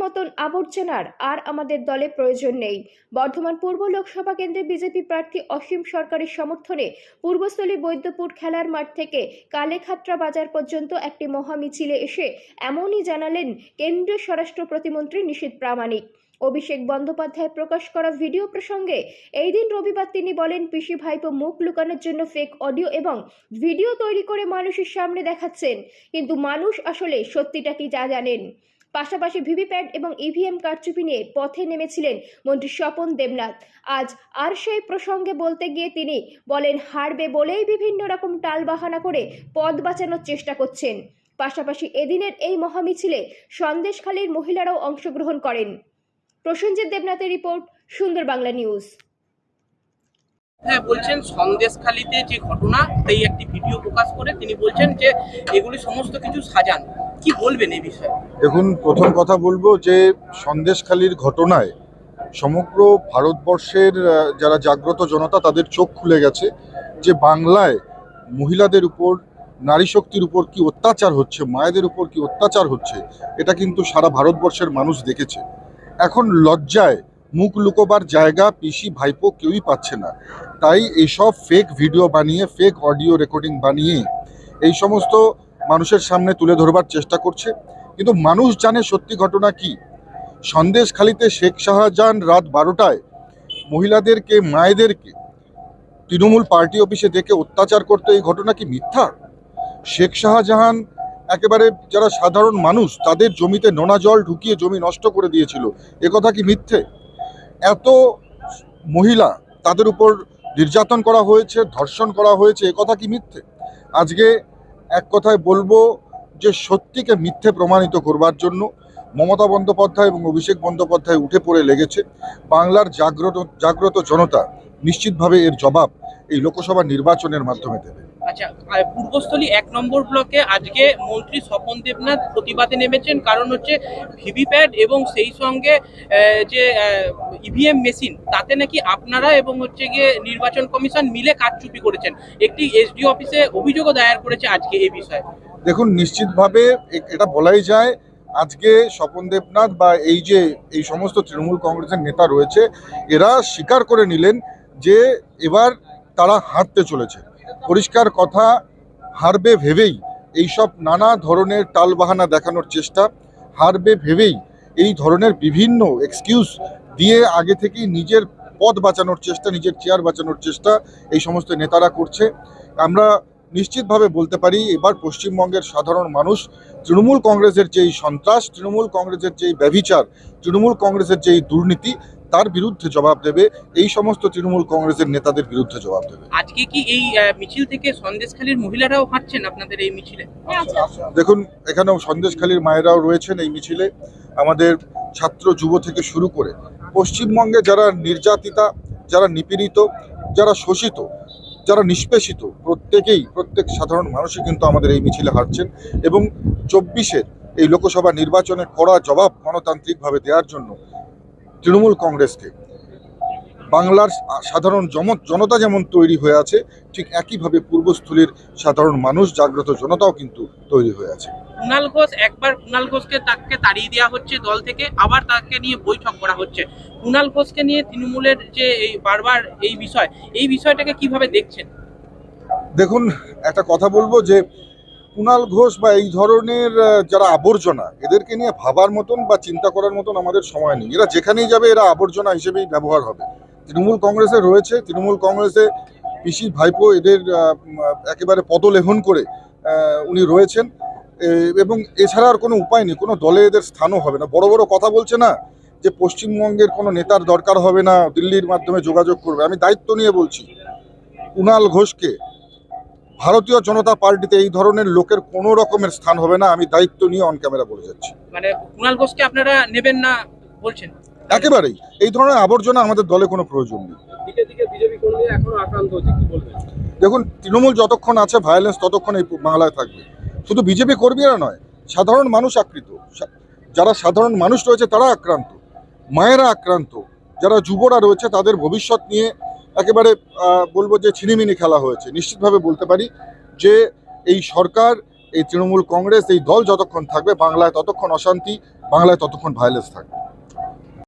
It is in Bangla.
মতন আবর্জনার আর আমাদের দলে প্রয়োজন নেই। বর্ধমান পূর্ব লোকসভা কেন্দ্রে বিজেপি প্রার্থী অসীম সরকারের সমর্থনে পূর্বস্থলী বৈদ্যপুর খেলার মাঠ থেকে কালেখাত্রা বাজার পর্যন্ত একটি মহামিছিলে এসে এমনই জানালেন কেন্দ্রীয় স্বরাষ্ট্র প্রতিমন্ত্রী নিশীথ প্রামাণিক। অভিষেক বন্দ্যোপাধ্যায় প্রকাশ করা ভিডিও প্রসঙ্গে এই দিন রবিবার তিনি বলেন, পিসি ভাইপো মুখ লুকানোর জন্য ফেক অডিও এবং ভিডিও তৈরি করে মানুষের সামনে দেখাচ্ছেন, কিন্তু মানুষ আসলে সত্যিটা কি তা জানেন। পাশাপাশি ভিভিপ্যাট এবং ইভিএম কারচুপি নিয়ে পথে নেমেছিলেন মন্ত্রী স্বপন দেবনাথ। আজ আর সেই প্রসঙ্গে বলতে গিয়ে তিনি বলেন, হারবে বলেই বিভিন্ন রকম টালবাহানা করে পদ বাঁচানোর চেষ্টা করছেন। পাশাপাশি এদিনের এই মহামিছিলে সন্দেশখালীর মহিলারাও অংশগ্রহণ করেন। প্রসেনজিৎ দেবনাথের রিপোর্ট, সুন্দর বাংলা নিউজ। হ্যাঁ, বলছেন সন্দেশখালীতে যে ঘটনা সেই একটি ভিডিও প্রকাশ করে তিনি বলছেন যে এগুলি সমস্ত কিছু সাজান। কি বলবেন এই বিষয়ে? দেখুন, প্রথম কথা বলবো যে সন্দেশখালীর ঘটনায় সমগ্র ভারতবর্ষের যারা জাগ্রত জনতা তাদের চোখ খুলে গেছে যে বাংলায় মহিলাদের উপর, নারী শক্তির উপর কি অত্যাচার হচ্ছে, মায়েদের উপর কি অত্যাচার হচ্ছে, এটা কিন্তু সারা ভারতবর্ষের মানুষ দেখেছে। এখন লজ্জায় মুখ লুকোবার জায়গা পিসি ভাইপো কেউই পাচ্ছে না, তাই এইসব ফেক ভিডিও বানিয়ে, ফেক অডিও রেকর্ডিং বানিয়ে এই সমস্ত মানুষের সামনে তুলে ধরবার চেষ্টা করছে। কিন্তু মানুষ জানে সত্যি ঘটনা কি। সন্দেশখালীতে শেখ শাহজাহান রাত 12টায় মহিলাদেরকে, মায়েদেরকে তৃণমূল পার্টি অফিসে ডেকে অত্যাচার করতে, এই ঘটনা কি মিথ্যা? শেখ শাহজাহান একেবারে যারা সাধারণ মানুষ তাদের জমিতে নোনা জল ঢুকিয়ে জমি নষ্ট করে দিয়েছিল, একথা কি মিথ্যে? এত মহিলা তাদের উপর নির্যাতন করা হয়েছে, ধর্ষণ করা হয়েছে, একথা কি মিথ্যে? আজকে এক কথায় বলবো যে সত্যিকে মিথ্যে প্রমাণিত করবার জন্য মমতা বন্দ্যোপাধ্যায় এবং অভিষেক বন্দ্যোপাধ্যায় উঠে পড়ে লেগেছে। বাংলার জাগ্রত জনতা নিশ্চিতভাবে এর জবাব এই লোকসভা নির্বাচনের মাধ্যমে দেবে। আচ্ছা, পূর্বস্থলী 1 নম্বর ব্লকে আজকে মন্ত্রী স্বপন দেবনাথ প্রতিবাদে নেমেছেন, কারণ হচ্ছে ভিভিপ্যাট এবং সেই সঙ্গে যে ইভিএম মেশিন, তাতে নাকি আপনারা এবং হচ্ছে গিয়ে নির্বাচন কমিশন মিলে কারচুপি করেছেন। একটি এসডিও অফিসে অভিযোগও দায়ের করেছে আজকে এই বিষয়ে। দেখুন, নিশ্চিতভাবে এটা বলাই যায় আজকে স্বপন দেবনাথ বা এই সমস্ত তৃণমূল কংগ্রেসের নেতা রয়েছে, এরা স্বীকার করে নিলেন যে এবার তারা হারতে চলেছে। পরিষ্কার কথা, হারবে ভেবেই এইসব নানা ধরনের টালবাহানা দেখানোর চেষ্টা, হারবে ভেবেই এই ধরনের বিভিন্ন এক্সকিউজ দিয়ে আগে থেকেই নিজের পদ বাঁচানোর চেষ্টা, নিজের চেয়ার বাঁচানোর চেষ্টা এই সমস্ত নেতারা করছে। আমরা নিশ্চিতভাবে বলতে পারি এবার পশ্চিমবঙ্গের সাধারণ মানুষ তৃণমূল কংগ্রেসের যেই সন্ত্রাস, তৃণমূল কংগ্রেসের যেই ব্যভিচার, তৃণমূল কংগ্রেসের যেই দুর্নীতি, তার বিরুদ্ধে জবাব দেবে। এই সমস্ত তৃণমূল কংগ্রেসের নেতাদের বিরুদ্ধে জবাব দেবে। আজকে কি এই মিছিল থেকে সন্দেশখালীর মহিলারাও হাঁটছেন আপনাদের এই মিছিলে? দেখুন, এখানেও সন্দেশখালীর মায়েরাও রয়েছেন এই মিছিলে। আমাদের ছাত্র যুব থেকে শুরু করে পশ্চিমবঙ্গে যারা নির্যাতিতা, যারা নিপীড়িত, যারা শোষিত, যারা নিষ্পেষিত, প্রত্যেক সাধারণ মানুষই কিন্তু আমাদের এই মিছিলে হাঁটছেন এবং 24-এর এই লোকসভা নির্বাচনের কড়া জবাব গণতান্ত্রিকভাবে দেওয়ার জন্য তৃণমূল কংগ্রেসকে বাংলার সাধারণ জনতা যেমন তৈরি হয়ে আছে, ঠিক একইভাবে পূর্বস্থলীর সাধারণ মানুষ, জাগ্রত জনতাও কিন্তু তৈরি হয়ে আছে। কুণাল ঘোষ, একবার কুণাল ঘোষকে তাকে তাড়িয়ে দেওয়া হচ্ছে দল থেকে, আবার তাকে নিয়ে বৈঠক করা হচ্ছে। কুণাল ঘোষকে নিয়ে তৃণমূলের যে এই বারবার এই বিষয়টাকে কিভাবে দেখছেন? দেখুন, একটা কথা বলবো যে কুণাল ঘোষ বা এই ধরনের যারা আবর্জনা, এদেরকে নিয়ে ভাবার মতন বা চিন্তা করার মতন আমাদের সময় নেই। এরা যেখানেই যাবে এরা আবর্জনা হিসেবেই ব্যবহার হবে। তৃণমূল কংগ্রেসে রয়েছে, তৃণমূল কংগ্রেসে পিসি ভাইপো এদের একেবারে পদলেহন করে উনি রয়েছেন এবং এছাড়া আর কোনো উপায় নেই। কোনো দলে এদের স্থানও হবে না। বড় বড় কথা বলছে না যে পশ্চিমবঙ্গের কোনো নেতার দরকার হবে না, দিল্লির মাধ্যমে যোগাযোগ করবে। আমি দায়িত্ব নিয়ে বলছি, কুণাল ঘোষকে ভারতীয় জনতা পার্টিতে এই ধরনের লোকের কোনো রকমের স্থান হবে না। আমি দায়িত্ব নিয়ে অন ক্যামেরা বলে যাচ্ছি। মানে কুণাল ঘোষকে আপনারা নেবেন না বলছেন? একেবারেই এই ধরনের আবর্জনা আমাদের দলে কোনো প্রয়োজন নেই। দেখুন, তৃণমূল যতক্ষণ আছে, ভায়োলেন্স ততক্ষণ এই বাংলায় থাকবে। শুধু বিজেপি কর্মীরা নয়, সাধারণ মানুষ আক্রান্ত। যারা সাধারণ মানুষ রয়েছে তারা আক্রান্ত, মায়েরা আক্রান্ত, যারা যুবরা রয়েছে তাদের ভবিষ্যৎ নিয়ে একেবারে বলবো যে ছিনিমিনি খেলা হয়েছে। নিশ্চিতভাবে বলতে পারি যে এই সরকার এই তৃণমূল কংগ্রেস এই দল যতক্ষণ থাকবে বাংলায় ততক্ষণ অশান্তি, বাংলায় ততক্ষণ ভায়োলেন্স থাকবে।